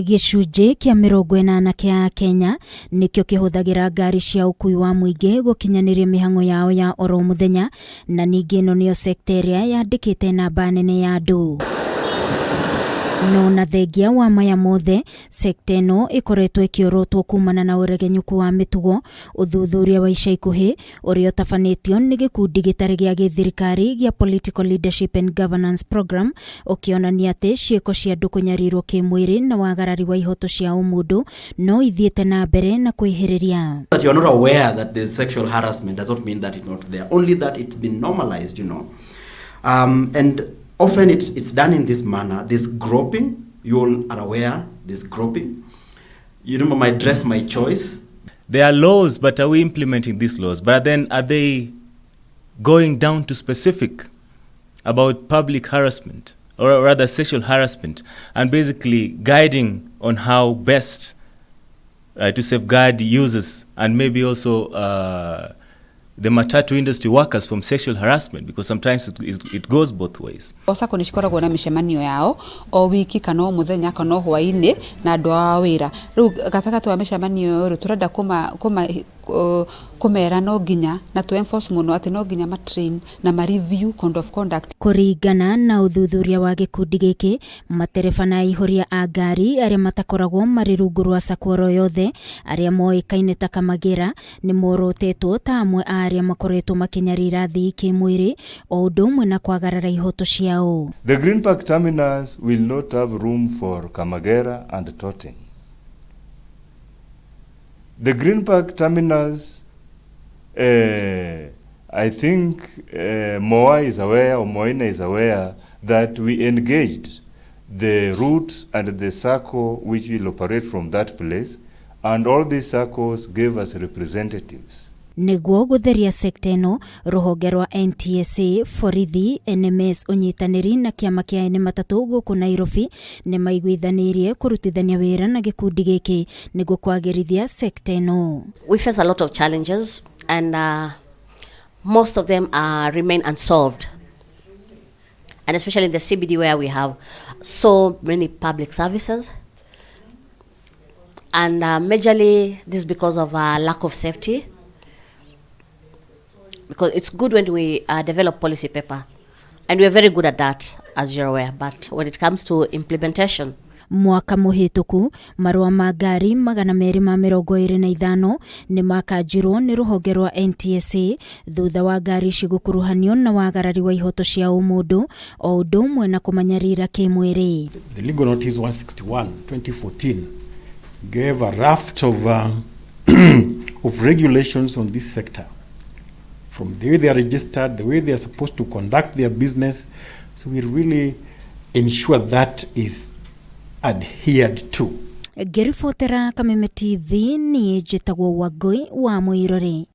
Gicunji kia 80 kia Kenya nikio kihuthagira ngari cia ukui wa muingi gukinyaniria mihango yao ya oro muthenya, na ningi ino niyo sekta-ini yandikite namba nene ya andu. No na thengia wa maya mothe, sekta ino ikoretwo ikiorotwo kumana na uregenyuku wa mitugo, uthuthuria wa ica ikuhi uria utabanitio ni gikundi gitari gia githirikari gia Political Leadership and Governance Program, ukionania ati ciiko cia andu kunyarirwo kimwiri na wagarari wa ihoto cia umundu no ithiite nambere na kwihiriria. But you are not aware that there's sexual harassment does not mean that it's not there, only that it's been normalized, you know. And often it's done in this manner, this groping. You all are aware, this groping. You remember my dress, my choice. There are laws, but are we implementing these laws? But then are they going down to specific about public harassment, or rather sexual harassment, and basically guiding on how best to safeguard users and maybe also the matatu industry workers from sexual harassment, because sometimes it goes both ways. Osako nishikoragwo na mishemanio yao o wiki kana o muthenya kana o hwaini na andu a wira. Riu gatagatu wa mishemanio ru turenda kumera no nginya na to enforce muno ati no nginya ma train na ma review code of conduct. Kuringana na uthuthuria wa gikundi giki, matereba na ihoria a ngari aria matakoragwo mari rungu rwa sakoro yothe aria moikaine ta kamagira ni morotetwo ta amwe aria makoretwo makinyarira athii kimwiri o undu umwe na kwagarara ihoto ciao. The Green Park terminus will not have room for kamagera and toting. The Green Park terminus, I think Moa is aware, or Moina is aware, that we engaged the routes and the circle which will operate from that place, and all these circles gave us representatives. Niguo gutheria sekta ino, ruhonge rwa NTSA, borithi, NMS, unyitaniri na kiama kia ene matatu guku Nairobi ni maiguithanirie kurutithania wira na gikundi giki niguo kwagirithia sekta ino. We face a lot of challenges, and most of them remain unsolved, and especially in the CBD where we have so many public services, and majorly this is because of lack of safety. Because it's good when we develop policy paper, and we're very good at that, as you're aware, but when it comes to implementation. Mwaka muhituku marua ma ngari 225 ni makanjirwo ni ruhonge rwa NTSA thutha wa ngari igikuruhanio na wagarari wa ihoto cia umundu o undu umwe na kumanyarira kimwiri. The legal notice 161 2014 gave a raft of of regulations on this sector, from the way they are registered, the way they are supposed to conduct their business. So we really ensure that is adhered to. Gerifotera Kameme TV ni jitagwo Wagoi wa Muirore.